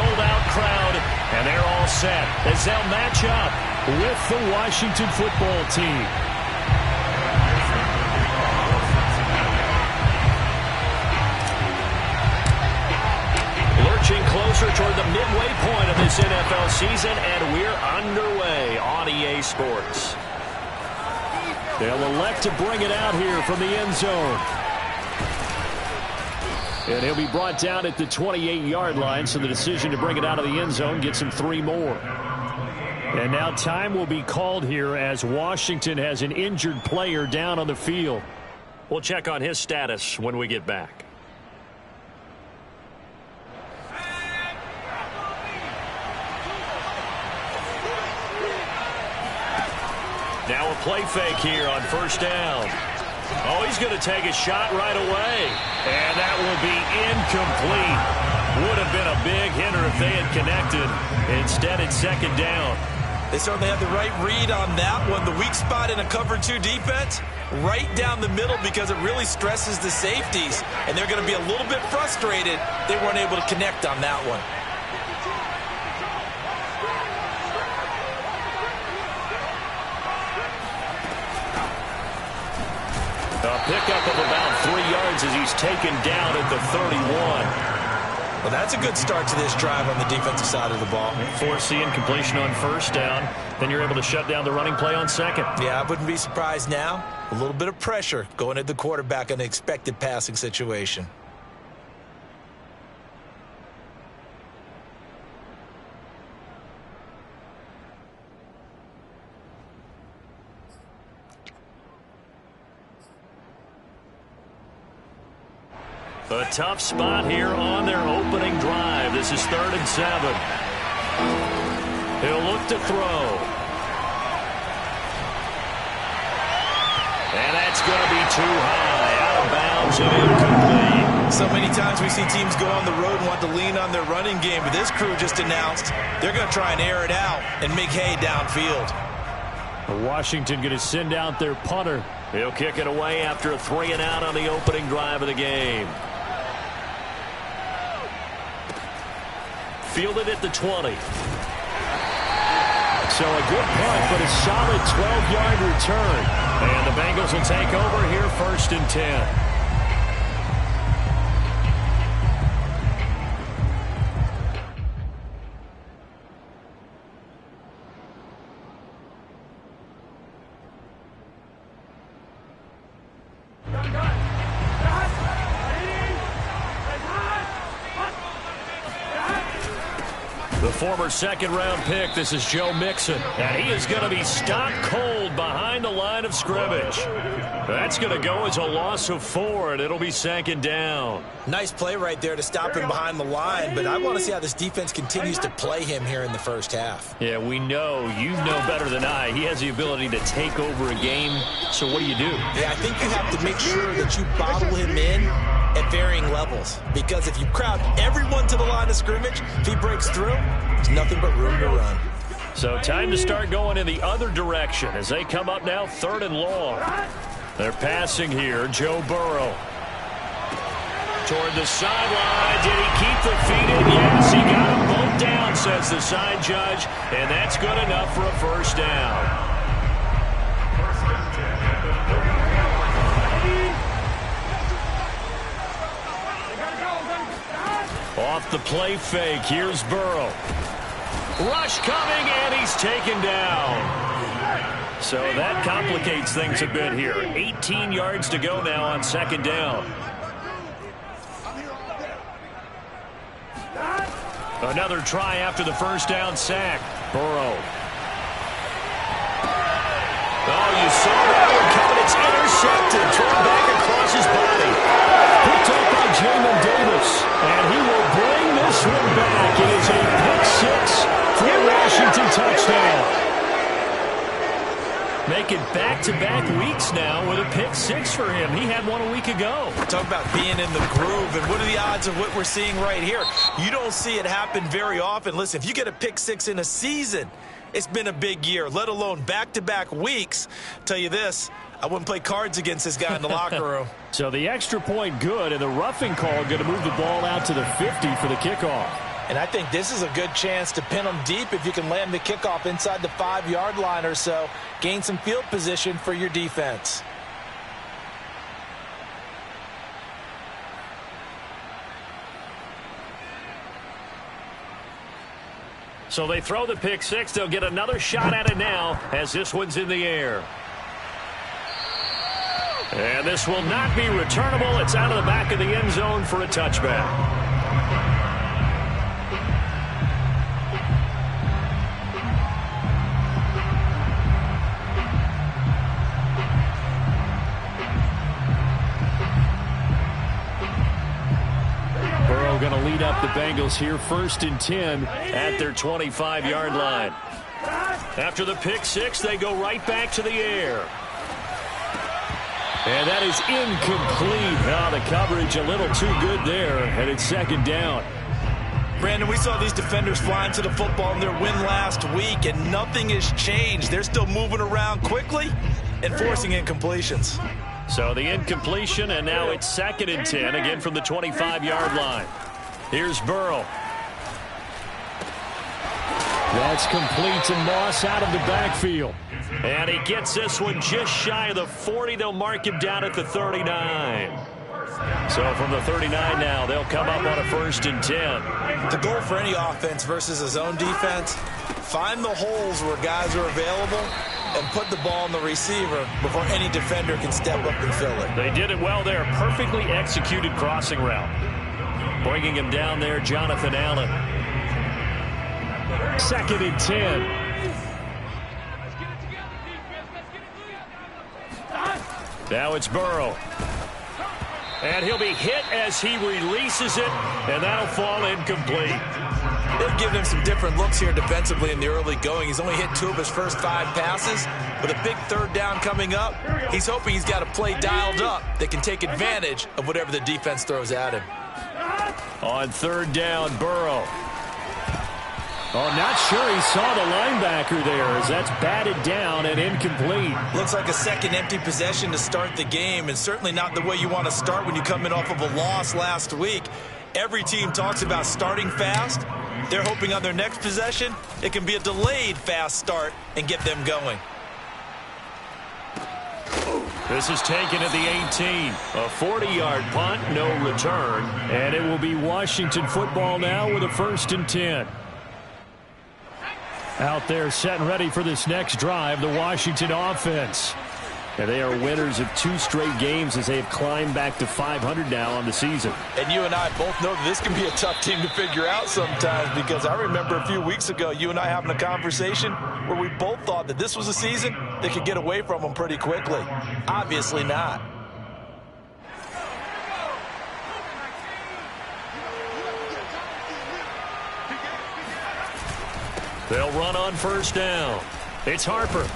sold-out crowd, and they're all set as they'll match up with the Washington football team. Lurching closer toward the midway point of this NFL season, and we're underway on EA Sports. They'll elect to bring it out here from the end zone. And he'll be brought down at the 28-yard line, so the decision to bring it out of the end zone gets him 3 more. And now time will be called here as Washington has an injured player down on the field. We'll check on his status when we get back. Now a play fake here on first down. Oh, he's going to take a shot right away. And that will be incomplete. Would have been a big hitter if they had connected. Instead, it's second down. They certainly had the right read on that one. The weak spot in a cover 2 defense, right down the middle because it really stresses the safeties. And they're going to be a little bit frustrated they weren't able to connect on that one. A pickup of about 3 yards as he's taken down at the 31. Well, that's a good start to this drive on the defensive side of the ball. Force the incompletion on first down. Then you're able to shut down the running play on second. Yeah, I wouldn't be surprised now. A little bit of pressure going at the quarterback in an expected passing situation. A tough spot here on their opening drive. This is 3rd and 7. He'll look to throw. And that's going to be too high. Out of bounds and incomplete. So many times we see teams go on the road and want to lean on their running game, but this crew just announced they're going to try and air it out and make hay downfield. Washington going to send out their punter. He'll kick it away after a 3-and-out on the opening drive of the game. Fielded at the 20. So a good punt, but a solid 12-yard return. And the Bengals will take over here 1st and 10. Former 2nd-round pick. This is Joe Mixon. And he is going to be stopped cold behind the line of scrimmage. That's going to go as a loss of 4, and it'll be 2nd down. Nice play right there to stop him behind the line, but I want to see how this defense continues to play him here in the first half. Yeah, we know. You know better than I. He has the ability to take over a game. So what do you do? Yeah, I think you have to make sure that you bottle him in at varying levels, because if you crowd everyone to the line of scrimmage, if he breaks through, there's nothing but room to run. So time to start going in the other direction as they come up now 3rd and long. They're passing here. Joe Burrow toward the sideline. Did he keep the feet in? Yes, he got them both down, says the side judge, and that's good enough for a 1st down. Off the play fake, here's Burrow. Rush coming, and he's taken down. So that complicates things a bit here. 18 yards to go now on 2nd down. Another try after the 1st down sack. Burrow. Oh, you saw that one coming. It's intercepted. Thrown back across his body. Picked up by Jamin Davis. And he will bring this one back. It is a pick 6 for a Washington touchdown. Making back-to-back weeks now with a pick 6 for him. He had one a week ago. Talk about being in the groove, and what are the odds of what we're seeing right here? You don't see it happen very often. Listen, if you get a pick 6 in a season, it's been a big year, let alone back-to-back weeks. Tell you this, I wouldn't play cards against this guy in the locker room. So the extra point good, and the roughing call going to move the ball out to the 50 for the kickoff. And I think this is a good chance to pin them deep if you can land the kickoff inside the 5-yard line or so. Gain some field position for your defense. So they throw the pick six. They'll get another shot at it now as this one's in the air. And this will not be returnable. It's out of the back of the end zone for a touchback. Going to lead up the Bengals here, 1st and 10 at their 25-yard line. After the pick six, they go right back to the air. And that is incomplete. Oh, the coverage a little too good there, and it's 2nd down. Brandon, we saw these defenders flying to the football in their win last week, and nothing has changed. They're still moving around quickly and forcing incompletions. So the incompletion, and now it's 2nd and 10, again from the 25-yard line. Here's Burrow. That's complete to Moss out of the backfield. And he gets this one just shy of the 40. They'll mark him down at the 39. So from the 39 now, they'll come up on a 1st and 10. The goal for any offense versus a zone defense, find the holes where guys are available and put the ball on the receiver before any defender can step up and fill it. They did it well there. Perfectly executed crossing route. Bringing him down there, Jonathan Allen. 2nd and 10. Now it's Burrow. And he'll be hit as he releases it, and that'll fall incomplete. They've given him some different looks here defensively in the early going. He's only hit 2 of his first 5 passes. With a big 3rd down coming up, he's hoping he's got a play dialed up that can take advantage of whatever the defense throws at him. On 3rd down, Burrow. Oh, not sure he saw the linebacker there as that's batted down and incomplete. Looks like a second empty possession to start the game, and certainly not the way you want to start when you come in off of a loss last week. Every team talks about starting fast. They're hoping on their next possession, it can be a delayed fast start and get them going. This is taken at the 18. A 40-yard punt, no return. And it will be Washington football now with a 1st and 10. Out there set and ready for this next drive, the Washington offense. And they are winners of 2 straight games as they have climbed back to 500 now on the season. And you and I both know that this can be a tough team to figure out sometimes, because I remember a few weeks ago you and I having a conversation where we both thought that this was a season that could get away from them pretty quickly. Obviously not. They'll run on 1st down. It's Harper.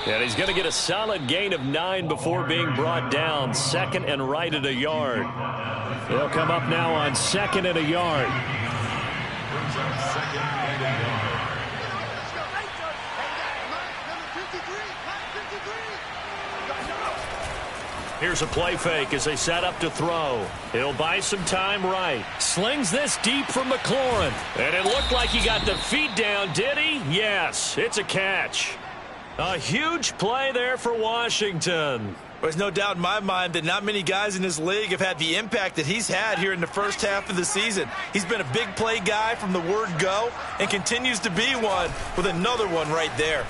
And he's going to get a solid gain of 9 before being brought down. 2nd and right at a yard. They'll come up now on 2nd and a yard. Here's a play fake as they set up to throw. He'll buy some time right. Slings this deep from McLaurin. And it looked like he got the feet down, did he? Yes, it's a catch. A huge play there for Washington. There's no doubt in my mind that not many guys in this league have had the impact that he's had here in the first half of the season. He's been a big play guy from the word go and continues to be one with another one right there.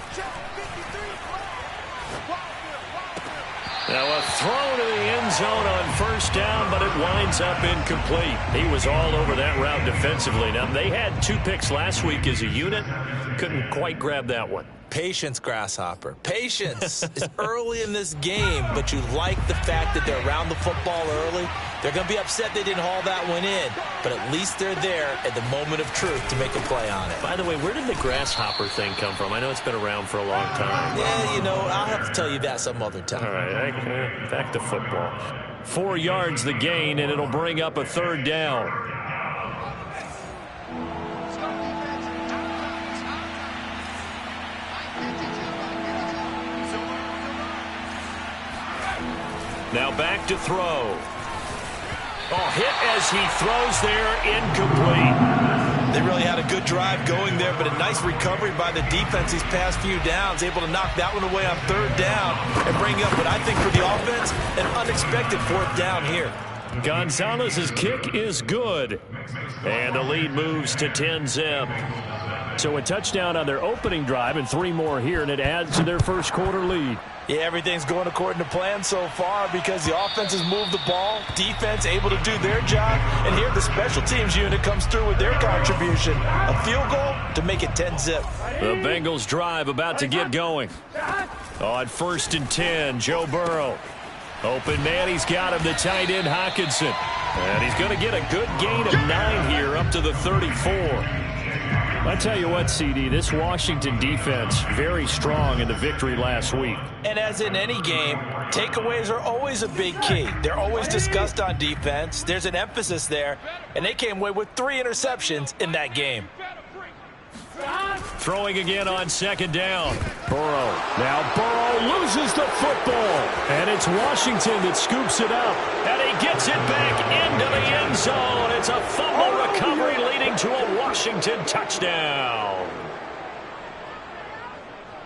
Now a throw to the end zone on 1st down, but it winds up incomplete. He was all over that route defensively. Now, they had 2 picks last week as a unit. Couldn't quite grab that one. Patience, Grasshopper. Patience. It's early in this game, but you like the fact that they're around the football early. They're going to be upset they didn't haul that one in, but at least they're there at the moment of truth to make a play on it. By the way, where did the Grasshopper thing come from? I know it's been around for a long time. Yeah, you know, I'll have to tell you that some other time. All right, back to football. 4 yards the gain, and it'll bring up a 3rd down. Now back to throw. Oh, hit as he throws there, incomplete. They really had a good drive going there, but a nice recovery by the defense these past few downs, able to knock that one away on third down and bring up what I think for the offense, an unexpected fourth down here. Gonzalez's kick is good, and the lead moves to 10-zip. So a touchdown on their opening drive and 3 more here, and it adds to their first quarter lead. Yeah, everything's going according to plan so far because the offense has moved the ball, defense able to do their job, and here the special teams unit comes through with their contribution. A field goal to make it 10-zip. The Bengals drive about to get going. On 1st and 10, Joe Burrow. Open man, he's got him, the tight end Hockenson. And he's going to get a good gain of 9 here up to the 34. I tell you what, CD, this Washington defense, very strong in the victory last week. And as in any game, takeaways are always a big key. They're always discussed on defense. There's an emphasis there, and they came away with 3 interceptions in that game. Throwing again on 2nd down. Burrow. Now Burrow loses the football. And it's Washington that scoops it up. And he gets it back into the end zone. It's a fumble recovery leading to a Washington touchdown.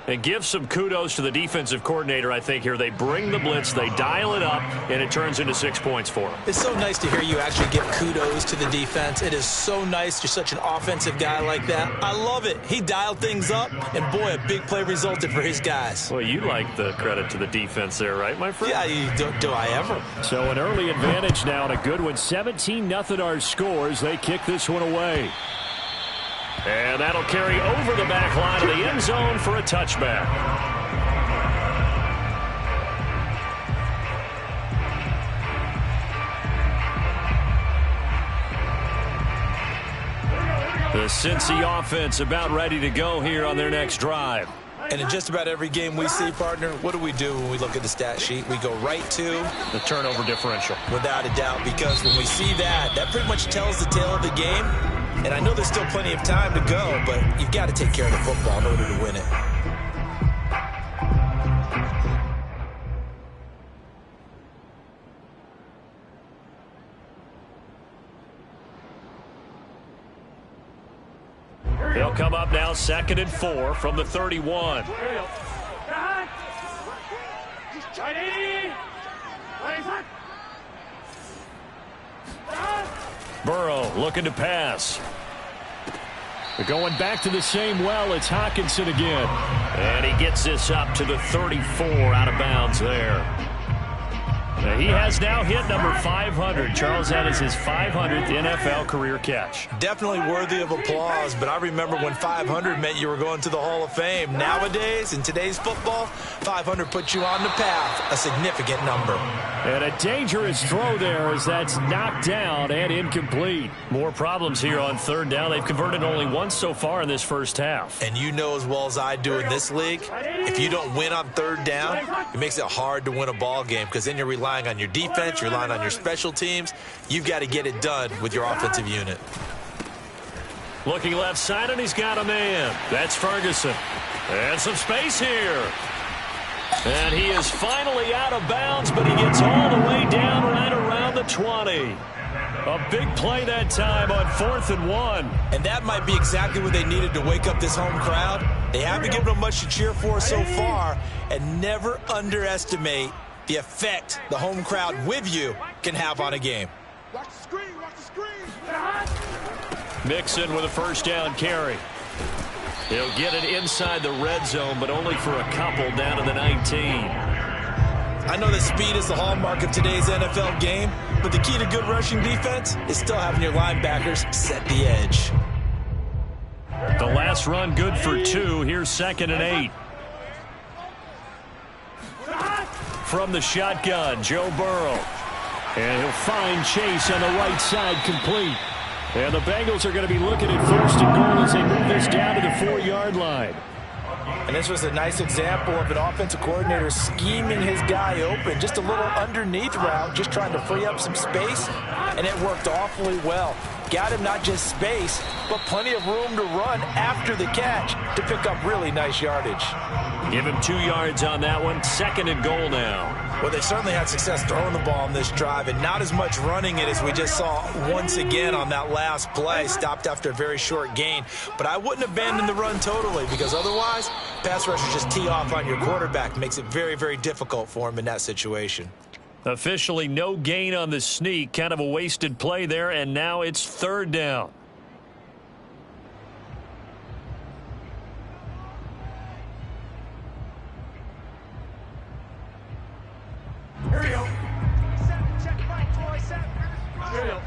And give some kudos to the defensive coordinator, I think, here. They bring the blitz, they dial it up, and it turns into 6 points for them. It's so nice to hear you actually give kudos to the defense. It is so nice. You're such an offensive guy like that. I love it. He dialed things up, and boy, a big play resulted for his guys. Well, you like the credit to the defense there, right, my friend? Yeah, do I ever? So an early advantage now, and a good one. 17-0 our scores. They kick this one away. And that'll carry over the back line of the end zone for a touchback. The Cincy offense about ready to go here on their next drive. And in just about every game we see, partner, what do we do when we look at the stat sheet? We go right to the turnover differential. Without a doubt, because when we see that, that pretty much tells the tale of the game. And I know there's still plenty of time to go, but you've got to take care of the football in order to win it. They'll come up now 2nd and 4 from the 31. Burrow looking to pass. They're going back to the same well. It's Hockenson again. And he gets this up to the 34 out of bounds there. Now he has now hit number 500. Charles, that is his 500th NFL career catch. Definitely worthy of applause, but I remember when 500 meant you were going to the Hall of Fame. Nowadays, in today's football, 500 puts you on the path, a significant number. And a dangerous throw there as that's knocked down and incomplete. More problems here on 3rd down. They've converted only once so far in this first half. And you know as well as I do in this league, if you don't win on 3rd down, it makes it hard to win a ball game because then you're relying on your defense, you're relying on your special teams. You've got to get it done with your offensive unit. Looking left side, and he's got a man. That's Ferguson. And some space here. And he is finally out of bounds, but he gets all the way down right around the 20. A big play that time on 4th and 1. And that might be exactly what they needed to wake up this home crowd. They haven't given them much to cheer for so far, and never underestimate the effect the home crowd with you can have on a game. Watch the screen, watch the screen. Mixon with a 1st down carry. He'll get it inside the red zone, but only for a couple down to the 19. I know that speed is the hallmark of today's NFL game, but the key to good rushing defense is still having your linebackers set the edge. The last run good for 2. Here's 2nd and 8. From the shotgun, Joe Burrow. And he'll find Chase on the right side complete. And the Bengals are going to be looking at 1st and goal as they move this down to the 4-yard line. And this was a nice example of an offensive coordinator scheming his guy open. Just a little underneath route, just trying to free up some space, and it worked awfully well. got him not just space, but plenty of room to run after the catch to pick up really nice yardage. Give him 2 yards on that one. 2nd and goal now. Well, they certainly had success throwing the ball on this drive and not as much running it as we just saw once again on that last play. Stopped after a very short gain. But I wouldn't abandon the run totally, because otherwise, pass rushers just tee off on your quarterback. Makes it very, very difficult for him in that situation. Officially no gain on the sneak. Kind of a wasted play there, and now it's 3rd down. Here we go. Check right, Troy. Here we go.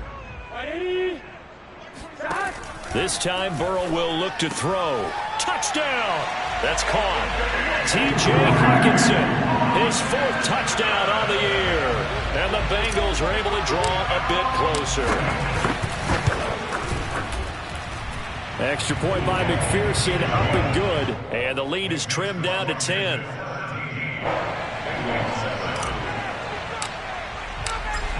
Ready? This time Burrow will look to throw. Touchdown! That's caught. T.J. Hawkinson, his 4th touchdown on the year. And the Bengals are able to draw a bit closer. Extra point by McPherson, up and good. And the lead is trimmed down to 10.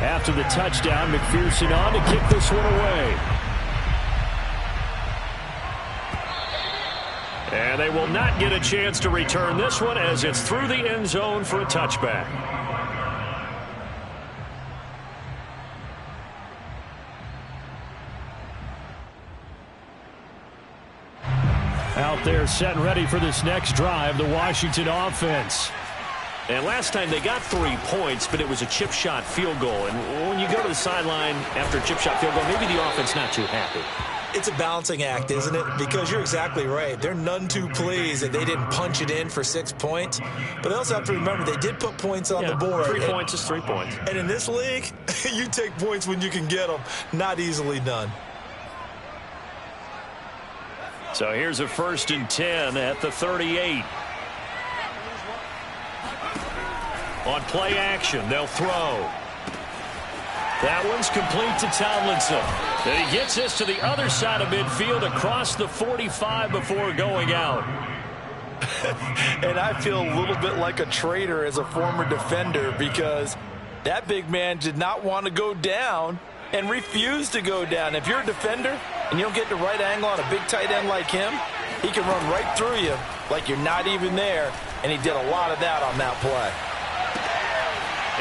After the touchdown, McPherson on to kick this one away. And they will not get a chance to return this one as it's through the end zone for a touchback. Out there set and ready for this next drive, the Washington offense. And last time they got 3 points, but it was a chip shot field goal. And when you go to the sideline after a chip shot field goal, maybe the offense not too happy. It's a balancing act, isn't it? Because you're exactly right. They're none too pleased that they didn't punch it in for 6 points. But they also have to remember they did put points on the board. 3 points is 3 points. And in this league, you take points when you can get them. Not easily done. So here's a 1st and 10 at the 38. On play action, they'll throw. That one's complete to Tomlinson. And he gets this to the other side of midfield across the 45 before going out. And I feel a little bit like a traitor as a former defender, because that big man did not want to go down and refused to go down. If you're a defender and you don't get the right angle on a big tight end like him, he can run right through you like you're not even there, and he did a lot of that on that play.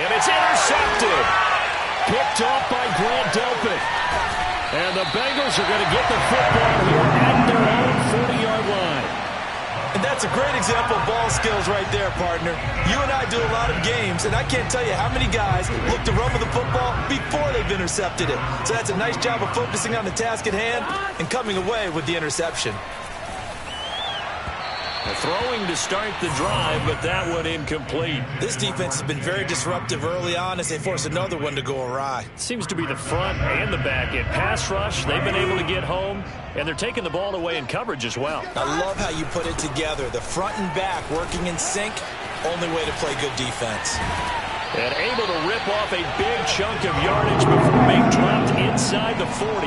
And it's intercepted. Picked off by Grant Delpit. And the Bengals are going to get the football here at their own 40-yard line. And that's a great example of ball skills right there, partner. You and I do a lot of games, and I can't tell you how many guys look to run with the football before they've intercepted it. So that's a nice job of focusing on the task at hand and coming away with the interception. Throwing to start the drive, but that one incomplete. This defense has been very disruptive early on as they force another one to go awry. Seems to be the front and the back end. Pass rush, they've been able to get home, and they're taking the ball away in coverage as well. I love how you put it together. The front and back working in sync, only way to play good defense. And able to rip off a big chunk of yardage before being dropped inside the 40.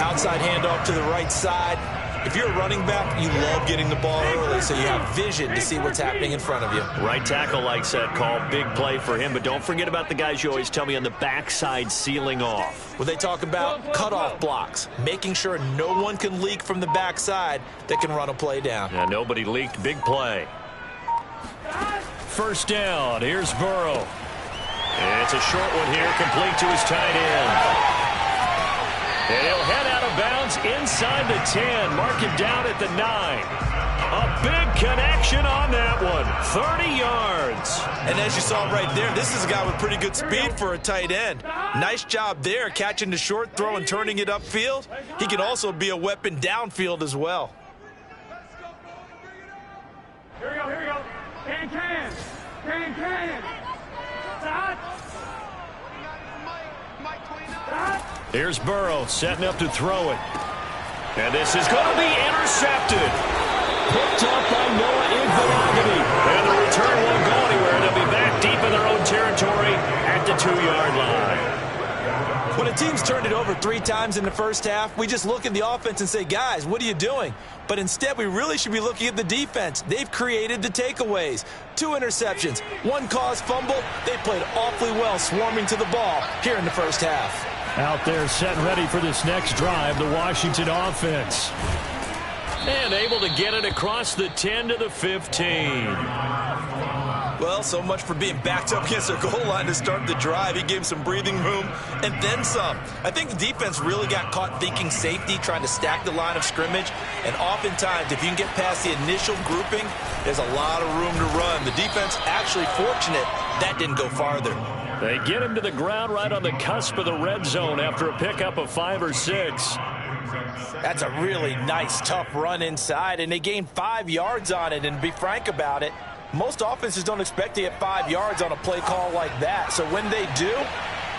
Outside handoff to the right side. If you're a running back, you love getting the ball early so you have vision to see what's happening in front of you. Right tackle likes that call. Big play for him. But don't forget about the guys you always tell me on the backside sealing off. Well, they talk about cutoff blocks, making sure no one can leak from the backside that can run a play down. Yeah, nobody leaked. Big play. 1st down. Here's Burrow. It's a short one here, complete to his tight end. And he'll head out of bounds inside the 10. Mark him down at the 9. A big connection on that one. 30 yards. And as you saw right there, this is a guy with pretty good speed for a tight end. Nice job there, catching the short throw and turning it upfield. He can also be a weapon downfield as well. Here we go, here we go. Can. Here's Burrow setting up to throw it. And this is going to be intercepted. Picked up by Noah Iguodala. And the return won't go anywhere. They'll be back deep in their own territory at the 2-yard line. When a team's turned it over 3 times in the first half, we just look at the offense and say, guys, what are you doing? But instead, we really should be looking at the defense. They've created the takeaways. 2 interceptions, 1 caused fumble. They played awfully well swarming to the ball here in the first half. Out there set ready for this next drive, the Washington offense. And able to get it across the 10 to the 15. Well, so much for being backed up against their goal line to start the drive. He gave him some breathing room and then some. I think the defense really got caught thinking safety, trying to stack the line of scrimmage. And oftentimes, if you can get past the initial grouping, there's a lot of room to run. The defense actually fortunate that didn't go farther. They get him to the ground right on the cusp of the red zone after a pickup of 5 or 6. That's a really nice, tough run inside, and they gained 5 yards on it. And to be frank about it, most offenses don't expect to get 5 yards on a play call like that. So when they do,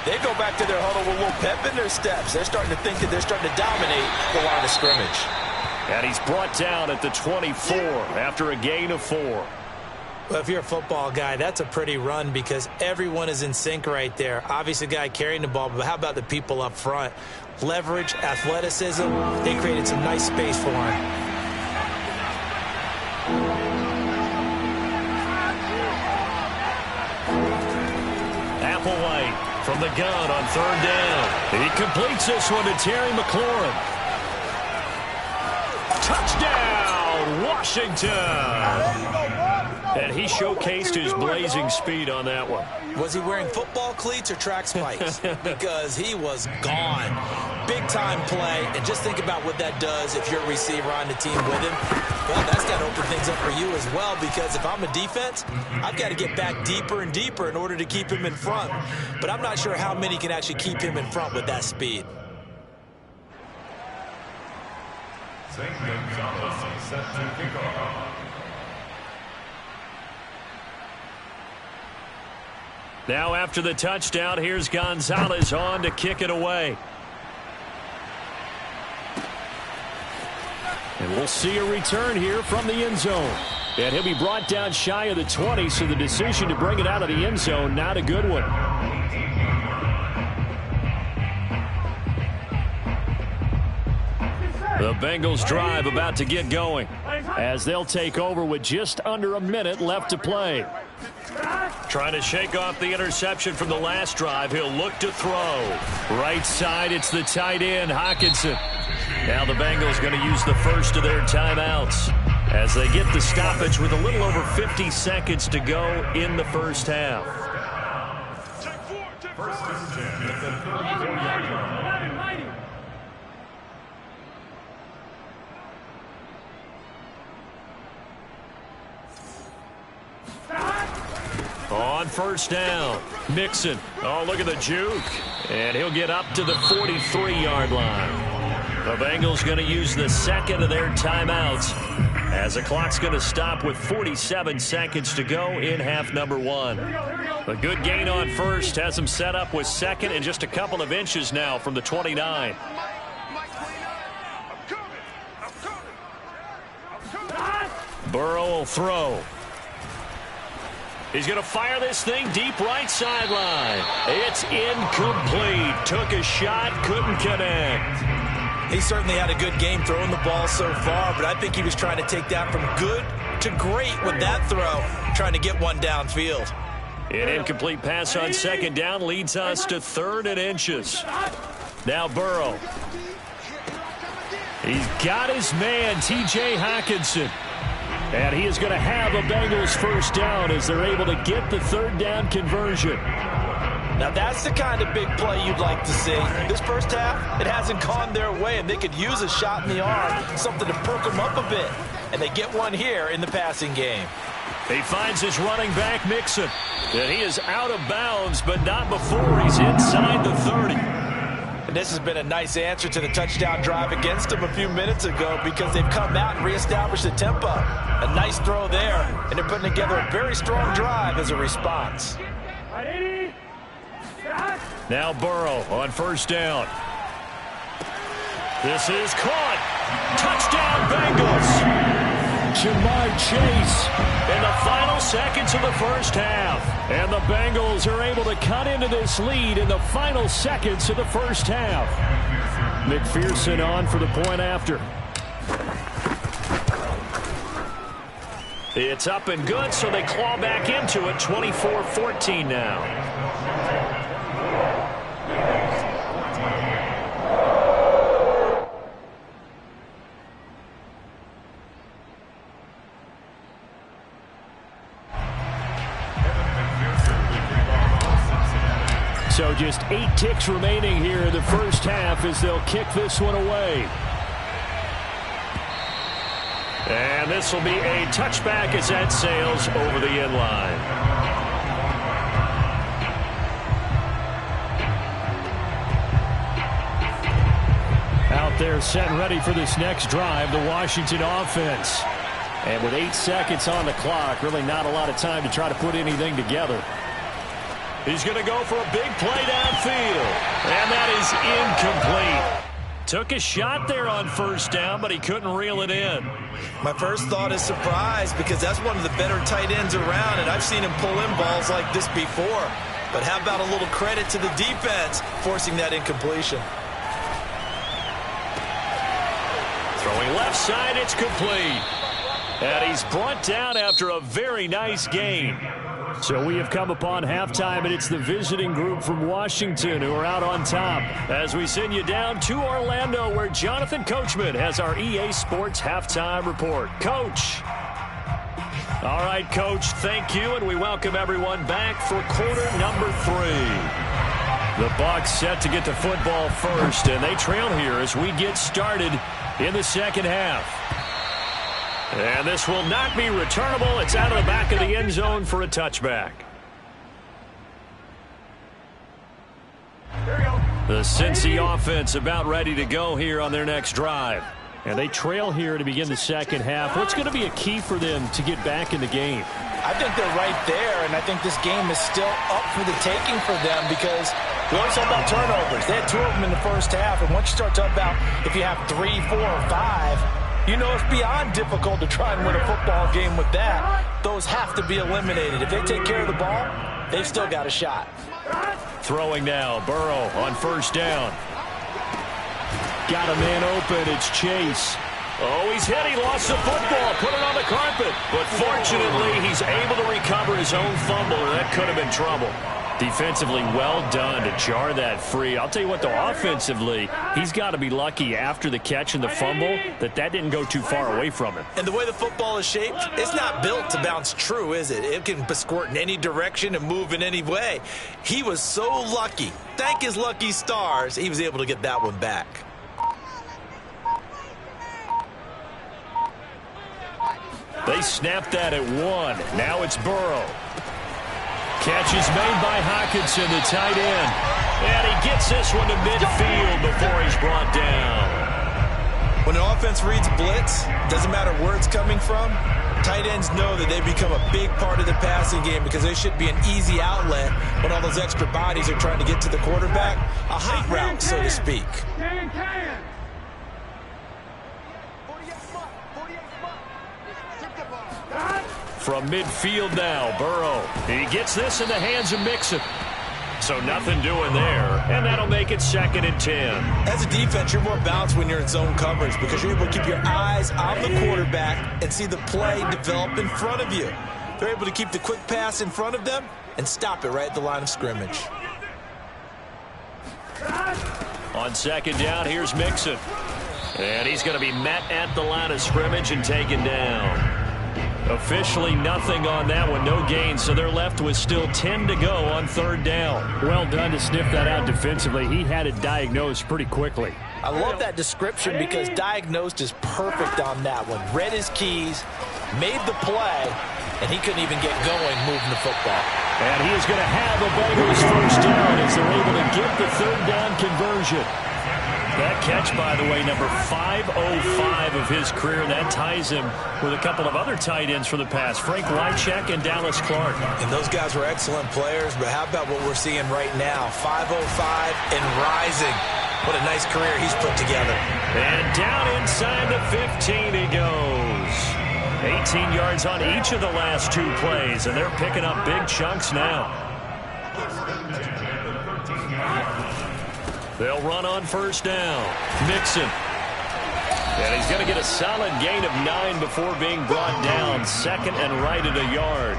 they go back to their huddle with a little pep in their steps. They're starting to think that they're starting to dominate the line of scrimmage. And he's brought down at the 24 after a gain of 4. Well, if you're a football guy, that's a pretty run because everyone is in sync right there. Obviously, the guy carrying the ball, but how about the people up front? Leverage, athleticism, they created some nice space for him. Applewhite from the gun on 3rd down. He completes this one to Terry McLaurin. Touchdown, Washington! And he showcased his blazing speed on that one. Was he wearing football cleats or track spikes? Because he was gone. Big-time play, and just think about what that does if you're a receiver on the team with him. Well, that's got to open things up for you as well, because if I'm a defense, I've got to get back deeper and deeper in order to keep him in front. But I'm not sure how many can actually keep him in front with that speed. Now after the touchdown, here's Gonzalez on to kick it away. And we'll see a return here from the end zone. And he'll be brought down shy of the 20, so the decision to bring it out of the end zone, not a good one. The Bengals drive about to get going as they'll take over with just under a minute left to play. Trying to shake off the interception from the last drive. He'll look to throw. Right side, it's the tight end, Hockenson. Now the Bengals going to use the first of their timeouts as they get the stoppage with a little over 50 seconds to go in the first half. First and 10 at the 34-yard line. On first down, Mixon. Oh, look at the juke. And he'll get up to the 43-yard line. The Bengals going to use the second of their timeouts as the clock's going to stop with 47 seconds to go in half number 1. A good gain on first has them set up with second and just a couple of inches now from the 29. Burrow will throw. He's going to fire this thing deep right sideline. It's incomplete. Took a shot, couldn't connect. He certainly had a good game throwing the ball so far, but I think he was trying to take that from good to great with that throw, trying to get one downfield. An incomplete pass on second down leads us to 3rd and inches. Now Burrow. He's got his man, T.J. Hockenson. And he is going to have a Bengals first down as they're able to get the 3rd down conversion. Now that's the kind of big play you'd like to see. This first half, it hasn't gone their way, and they could use a shot in the arm, something to perk them up a bit. And they get one here in the passing game. He finds his running back, Mixon. And he is out of bounds, but not before he's inside the 30. And this has been a nice answer to the touchdown drive against them a few minutes ago because they've come out and reestablished the tempo. A nice throw there, and they're putting together a very strong drive as a response. Now Burrow on first down. This is caught. Touchdown Bengals. Jamar Chase in the final seconds of the first half. And the Bengals are able to cut into this lead in the final seconds of the first half. McPherson on for the point after. It's up and good, so they claw back into it. 24-14 now. So just 8 ticks remaining here in the first half as they'll kick this one away. And this will be a touchback as that sails over the end line. Out there set and ready for this next drive, the Washington offense. And with 8 seconds on the clock, really not a lot of time to try to put anything together. He's going to go for a big play downfield. And that is incomplete. Took a shot there on first down, but he couldn't reel it in. My first thought is surprise, because that's one of the better tight ends around, and I've seen him pull in balls like this before. But how about a little credit to the defense forcing that incompletion? Throwing left side, it's complete. And he's brought down after a very nice gain. So we have come upon halftime, and it's the visiting group from Washington who are out on top. As we send you down to Orlando, where Jonathan Coachman has our EA Sports halftime report. Coach. All right, Coach, thank you, and we welcome everyone back for quarter number 3. The Bucs set to get the football first, and they trail here as we get started in the second half. And this will not be returnable. It's out of the back of the end zone for a touchback. The Cincy offense about ready to go here on their next drive. And they trail here to begin the second half. What's going to be a key for them to get back in the game? I think they're right there, and I think this game is still up for the taking for them, because we always talk about turnovers. They had 2 of them in the first half, and once you start talking about if you have 3, 4, or 5, you know it's beyond difficult to try and win a football game with that. Those have to be eliminated. If they take care of the ball, they've still got a shot. Throwing now, Burrow on first down. Got a man open, it's Chase. Oh, he's hit, he lost the football, put it on the carpet. But fortunately, he's able to recover his own fumble, or that could have been trouble. Defensively, well done to jar that free. I'll tell you what, though, offensively, he's got to be lucky after the catch and the fumble that didn't go too far away from him. And the way the football is shaped, it's not built to bounce true, is it? It can squirt in any direction and move in any way. He was so lucky. Thank his lucky stars, he was able to get that one back. They snapped that at 1. Now it's Burrow. Catch is made by Hockenson, the tight end. And he gets this one to midfield before he's brought down. When an offense reads blitz, doesn't matter where it's coming from, tight ends know that they become a big part of the passing game, because they should be an easy outlet when all those extra bodies are trying to get to the quarterback. A hot route, so to speak. From midfield now, Burrow. He gets this in the hands of Mixon. So nothing doing there, and that'll make it 2nd and 10. As a defense, you're more balanced when you're in zone coverage, because you're able to keep your eyes on the quarterback and see the play develop in front of you. They're able to keep the quick pass in front of them and stop it right at the line of scrimmage. On 2nd down, here's Mixon. And he's going to be met at the line of scrimmage and taken down. Officially nothing on that one, no gain, so they're left with still 10 to go on 3rd down. Well done to sniff that out defensively. He had it diagnosed pretty quickly. I love that description, because diagnosed is perfect on that one. Read his keys, made the play, and he couldn't even get going moving the football. And he is going to have a Bengals first down as they're able to get the 3rd down conversion. That catch, by the way, number 505 of his career. That ties him with a couple of other tight ends for the past, Frank Wycheck and Dallas Clark. And those guys were excellent players, but how about what we're seeing right now? 505 and rising. What a nice career he's put together. And down inside the 15 he goes. 18 yards on each of the last 2 plays, and they're picking up big chunks now. They'll run on first down. Mixon. And he's going to get a solid gain of 9 before being brought down. 2nd and right at a yard.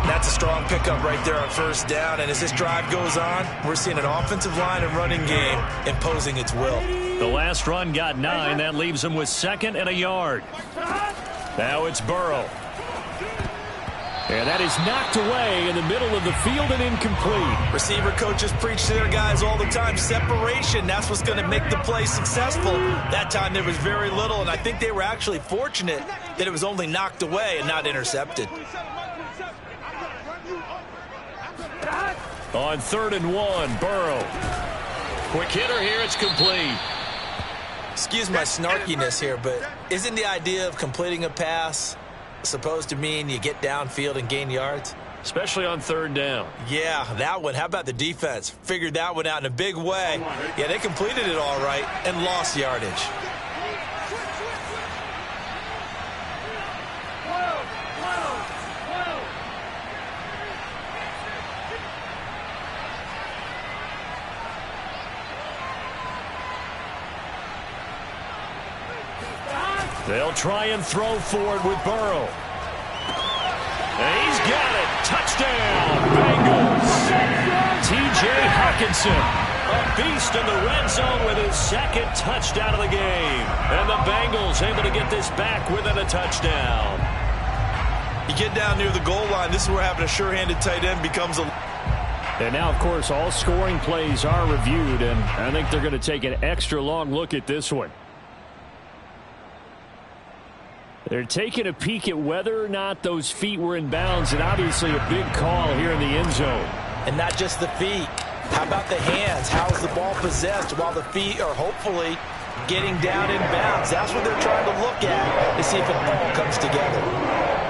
That's a strong pickup right there on first down. And as this drive goes on, we're seeing an offensive line and running game imposing its will. The last run got 9. That leaves him with 2nd and a yard. Now it's Burrow. And that is knocked away in the middle of the field and incomplete. Receiver coaches preach to their guys all the time. Separation, that's what's going to make the play successful. That time there was very little, and I think they were actually fortunate that it was only knocked away and not intercepted. On 3rd and 1, Burrow. Quick hitter here, it's complete. Excuse my snarkiness here, but isn't the idea of completing a pass supposed to mean you get downfield and gain yards? Especially on 3rd down. Yeah, that one. How about the defense? Figured that one out in a big way. Yeah, they completed it all right and lost yardage. They'll try and throw forward with Burrow. And he's got it. Touchdown, Bengals. T.J. Hawkinson, a beast in the red zone with his 2nd touchdown of the game. And the Bengals able to get this back within a touchdown. You get down near the goal line, this is where having a sure-handed tight end becomes a... And now, of course, all scoring plays are reviewed, and I think they're going to take an extra long look at this one. They're taking a peek at whether or not those feet were in bounds, and obviously a big call here in the end zone. And not just the feet. How about the hands? How is the ball possessed while the feet are hopefully getting down in bounds? That's what they're trying to look at to see if it all comes together.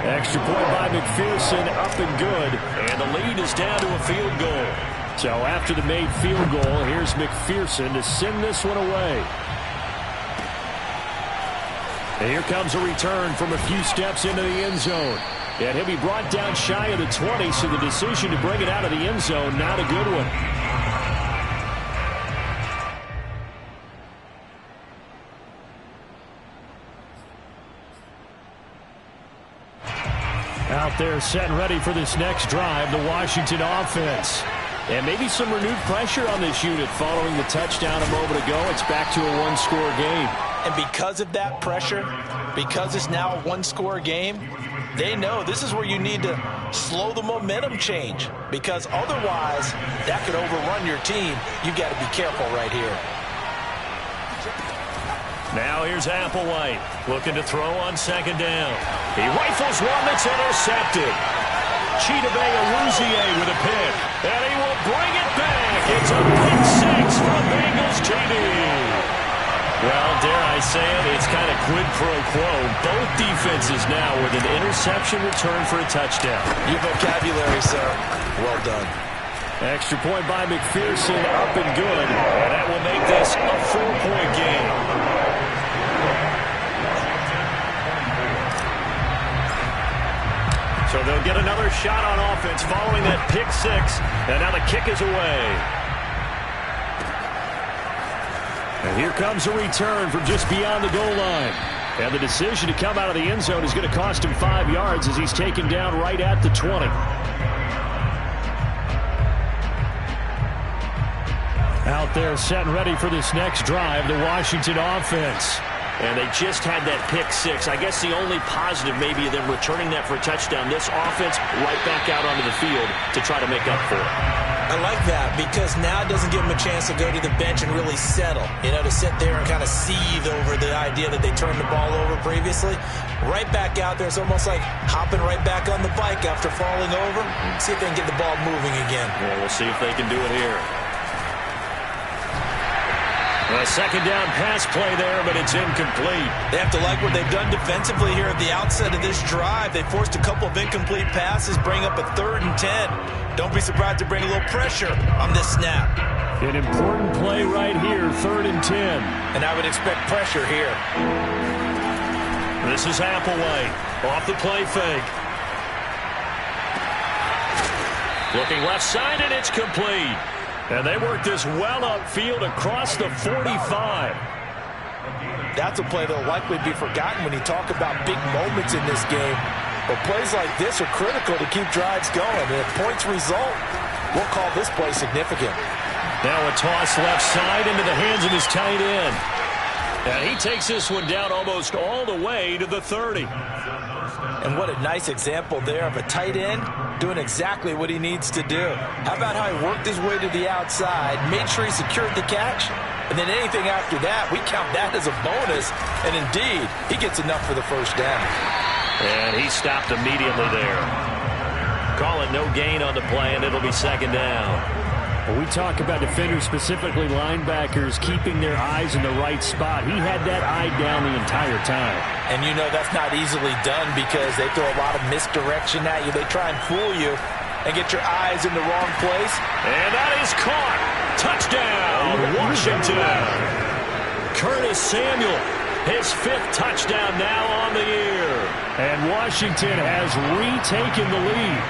Extra point by McPherson, up and good. And the lead is down to a field goal. So after the made field goal, here's McPherson to send this one away. And here comes a return from a few steps into the end zone. And he'll be brought down shy of the 20, so the decision to bring it out of the end zone, not a good one. Out there set and ready for this next drive, the Washington offense. And maybe some renewed pressure on this unit following the touchdown a moment ago. It's back to a one-score game. And because of that pressure, because it's now a one-score game, they know this is where you need to slow the momentum change, because otherwise that could overrun your team. You've got to be careful right here. Now here's Applewhite looking to throw on 2nd down. He rifles one that's intercepted. Chidobe Awuzie with a pick, and he will bring it back. It's a pick 6 from Bengals TD. Well, dare I say it, it's kind of quid pro quo. Both defenses now with an interception return for a touchdown. Your vocabulary, sir. Well done. Extra point by McPherson, up and good. And that will make this a 4-point game. So they'll get another shot on offense following that pick 6. And now the kick is away. And here comes a return from just beyond the goal line. And the decision to come out of the end zone is going to cost him 5 yards as he's taken down right at the 20. Out there set and ready for this next drive, the Washington offense. And they just had that pick 6. I guess the only positive maybe of them returning that for a touchdown. This offense right back out onto the field to try to make up for it. I like that because now it doesn't give them a chance to go to the bench and really settle. You know, to sit there and kind of seethe over the idea that they turned the ball over previously. Right back out there. It's almost like hopping right back on the bike after falling over. See if they can get the ball moving again. Well, we'll see if they can do it here. A 2nd down pass play there, but it's incomplete. They have to like what they've done defensively here at the outset of this drive. They forced a couple of incomplete passes, bring up a 3rd and 10. Don't be surprised to bring a little pressure on this snap. An important play right here, 3rd and 10. And I would expect pressure here. This is Applewhite off the play fake. Looking left side, and it's complete. And they work this well upfield across the 45. That's a play that will likely be forgotten when you talk about big moments in this game. But plays like this are critical to keep drives going. And if points result, we'll call this play significant. Now a toss left side into the hands of his tight end. And he takes this one down almost all the way to the 30. And what a nice example there of a tight end doing exactly what he needs to do. How about how he worked his way to the outside, made sure he secured the catch, and then anything after that, we count that as a bonus. And indeed, he gets enough for the first down. And he stopped immediately there. Call it no gain on the play, and it'll be second down. Well, we talk about defenders, specifically linebackers, keeping their eyes in the right spot. He had that eye down the entire time. And you know that's not easily done because they throw a lot of misdirection at you. They try and fool you and get your eyes in the wrong place. And that is caught. Touchdown, Washington. Curtis Samuel, his 5th touchdown now on the year. And Washington has retaken the lead.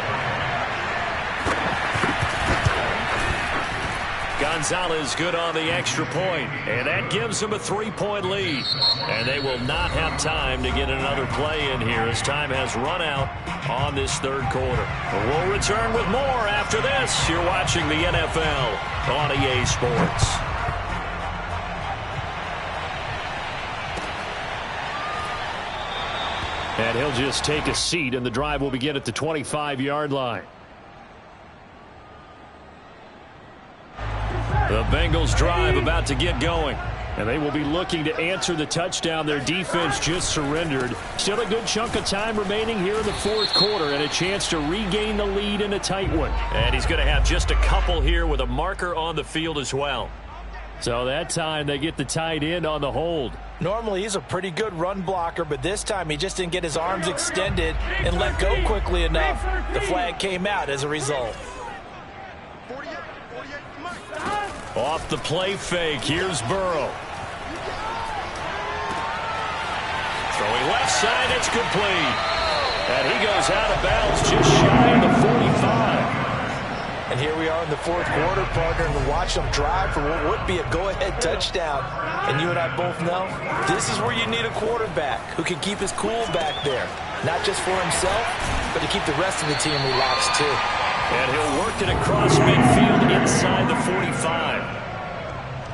Gonzalez good on the extra point, and that gives them a 3-point lead. And they will not have time to get another play in here as time has run out on this third quarter. We'll return with more after this. You're watching the NFL on EA Sports. And he'll just take a seat, and the drive will begin at the 25-yard line. The Bengals drive about to get going. And they will be looking to answer the touchdown their defense just surrendered. Still a good chunk of time remaining here in the fourth quarter and a chance to regain the lead in a tight one. And he's going to have just a couple here with a marker on the field as well. So that time they get the tight end on the hold. Normally he's a pretty good run blocker, but this time he just didn't get his arms extended and let go quickly enough. The flag came out as a result. Off the play fake, here's Burrow. Throwing left side, it's complete. And he goes out of bounds just shy of the 45. And here we are in the fourth quarter, partner, and watch them drive for what would be a go-ahead touchdown. And you and I both know this is where you need a quarterback who can keep his cool back there. Not just for himself, but to keep the rest of the team relaxed too. And he'll work it across midfield inside the 45.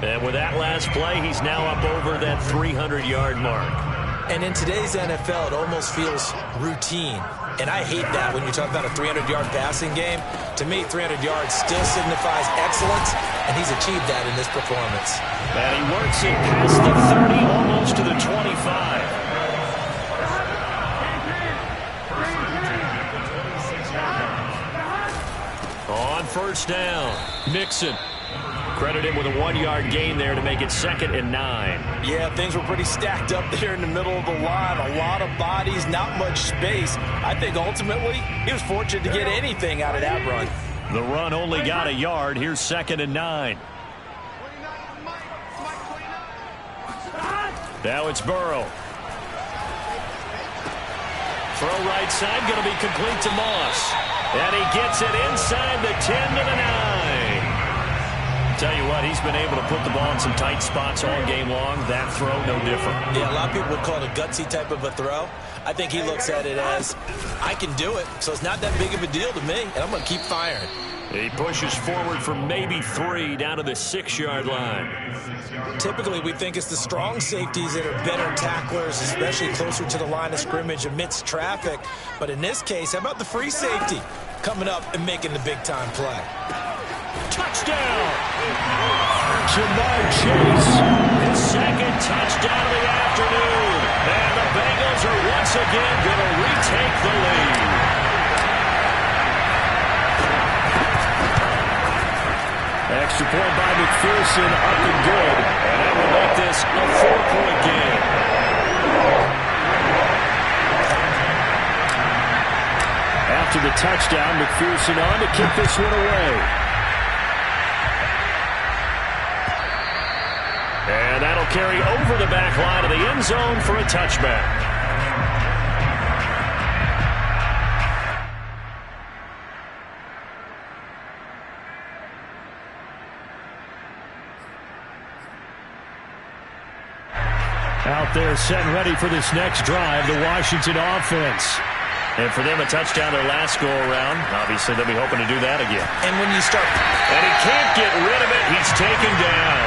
And with that last play, he's now up over that 300-yard mark. And in today's NFL, it almost feels routine. And I hate that when you talk about a 300-yard passing game. To me, 300 yards still signifies excellence, and he's achieved that in this performance. And he works it past the 30, almost to the 25. On first down, Mixon. Credit him with a 1-yard gain there to make it 2nd and 9. Yeah, things were pretty stacked up there in the middle of the line. A lot of bodies, not much space. I think ultimately he was fortunate to get anything out of that run. The run only got a yard. Here's 2nd and 9. Now it's Burrow. Throw right side, going to be complete to Moss. And he gets it inside the 10 to the 9. Tell you what, he's been able to put the ball in some tight spots all game long. That throw, no different. Yeah, a lot of people would call it a gutsy type of a throw. I think he looks at it as, I can do it, so it's not that big of a deal to me, and I'm going to keep firing. He pushes forward for maybe 3 down to the 6-yard line. Typically, we think it's the strong safeties that are better tacklers, especially closer to the line of scrimmage amidst traffic. But in this case, how about the free safety coming up and making the big-time play? Touchdown! Jamar Chase, his 2nd touchdown of the afternoon. And the Bengals are once again going to retake the lead. Extra point by McPherson, up and good. And that will make this a 4-point game. After the touchdown, McPherson on to kick this one away. And that'll carry over the back line of the end zone for a touchback. Out there set and ready for this next drive, the Washington offense. And for them, a touchdown their last go-around. Obviously, they'll be hoping to do that again. And when you start... And he can't get rid of it. He's taken down.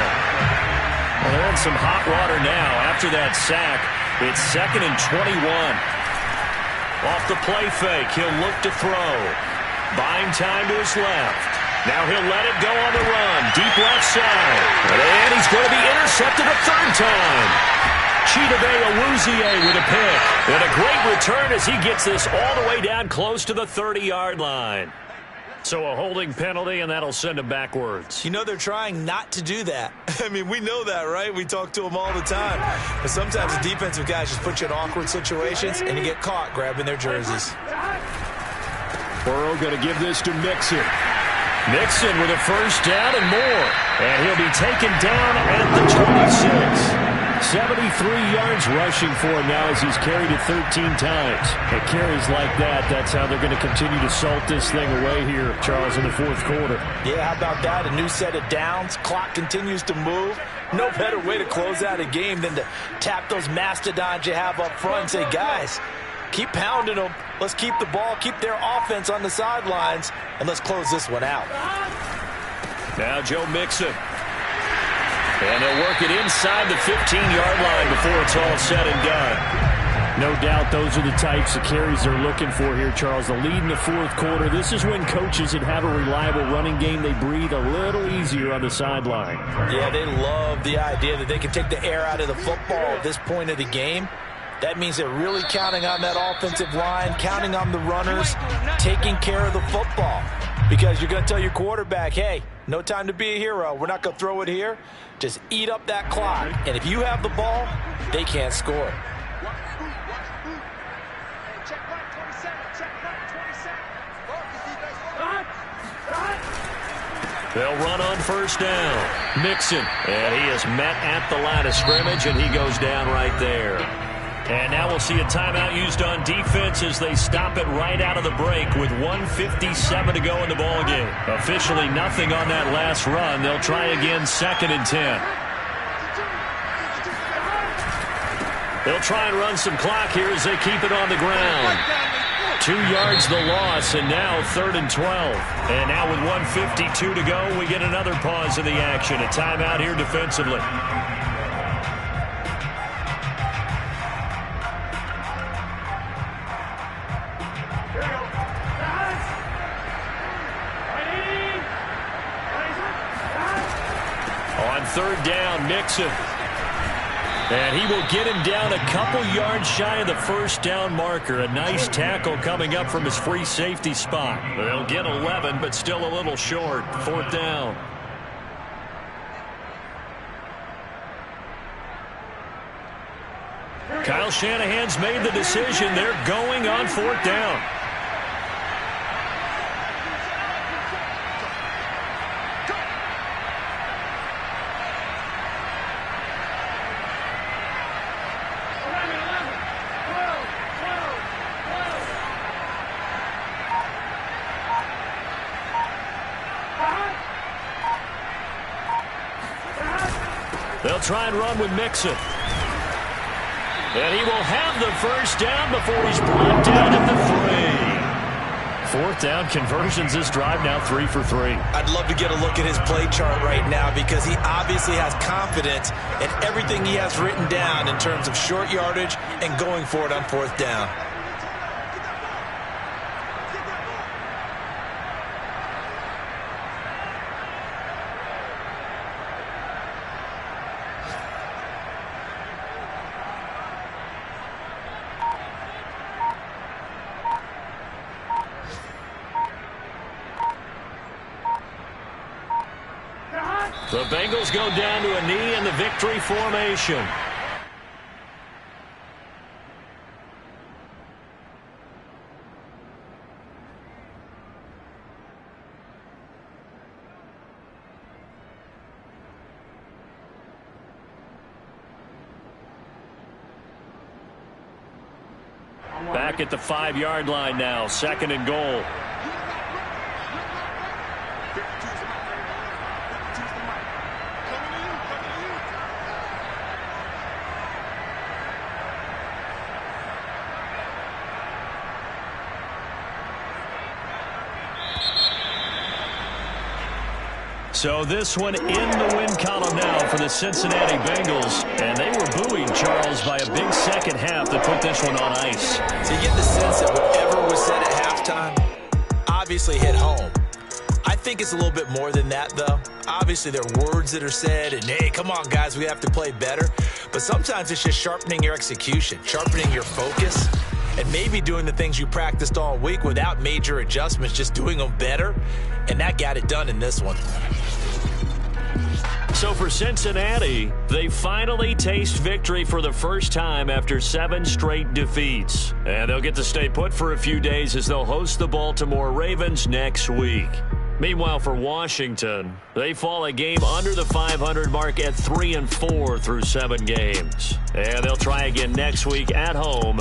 Well, there smelling some hot water now. After that sack, it's 2nd and 21. Off the play fake, he'll look to throw. Buying time to his left. Now he'll let it go on the run. Deep left side. And he's going to be intercepted a third time. Chidobe Awuzie with a pick. And a great return as he gets this all the way down close to the 30-yard line. So a holding penalty, and that'll send him backwards. You know they're trying not to do that. I mean, we know that, right? We talk to them all the time. But sometimes the defensive guys just put you in awkward situations, and you get caught grabbing their jerseys. Burrow going to give this to Mixon. Mixon with a first down and more. And he'll be taken down at the 26. 73 yards rushing for him now as he's carried it 13 times. It carries like that. That's how they're going to continue to salt this thing away here, Charles, in the fourth quarter. Yeah, how about that? A new set of downs. Clock continues to move. No better way to close out a game than to tap those mastodons you have up front and say, guys, keep pounding them. Let's keep the ball, keep their offense on the sidelines, and let's close this one out. Now Joe Mixon. And they'll work it inside the 15-yard line before it's all said and done. No doubt those are the types of carries they're looking for here, Charles. The lead in the fourth quarter. This is when coaches that have a reliable running game, they breathe a little easier on the sideline. Yeah, they love the idea that they can take the air out of the football at this point of the game. That means they're really counting on that offensive line, counting on the runners, taking care of the football. Because you're going to tell your quarterback, hey, no time to be a hero. We're not going to throw it here. Just eat up that clock. And if you have the ball, they can't score. They'll run on first down. Mixon. And he is met at the line of scrimmage, and he goes down right there. And now we'll see a timeout used on defense as they stop it right out of the break with 1:57 to go in the ballgame. Officially nothing on that last run. They'll try again 2nd and 10. They'll try and run some clock here as they keep it on the ground. 2 yards the loss, and now 3rd and 12. And now with 1:52 to go, we get another pause in the action. A timeout here defensively. On 3rd down, Mixon. And he will get him down a couple yards shy of the first down marker. A nice tackle coming up from his free safety spot. They'll get 11, but still a little short. 4th down. Kyle Shanahan's made the decision. They're going on 4th down. They'll try and run with Mixon. And he will have the first down before he's brought down at the 3. 4th down conversions this drive now 3 for 3. I'd love to get a look at his play chart right now because he obviously has confidence in everything he has written down in terms of short yardage and going for it on 4th down. The Bengals go down to a knee in the victory formation. Back at the 5-yard line now, 2nd and goal. So this one in the win column now for the Cincinnati Bengals. And they were buoyed, Charles, by a big second half that put this one on ice. So you get the sense that whatever was said at halftime obviously hit home. I think it's a little bit more than that, though. Obviously, there are words that are said, and, hey, come on, guys, we have to play better. But sometimes it's just sharpening your execution, sharpening your focus, and maybe doing the things you practiced all week without major adjustments, just doing them better. And that got it done in this one. So for Cincinnati, they finally taste victory for the first time after 7 straight defeats. And they'll get to stay put for a few days as they'll host the Baltimore Ravens next week. Meanwhile, for Washington, they fall a game under the 500 mark at 3-4 through 7 games. And they'll try again next week at home.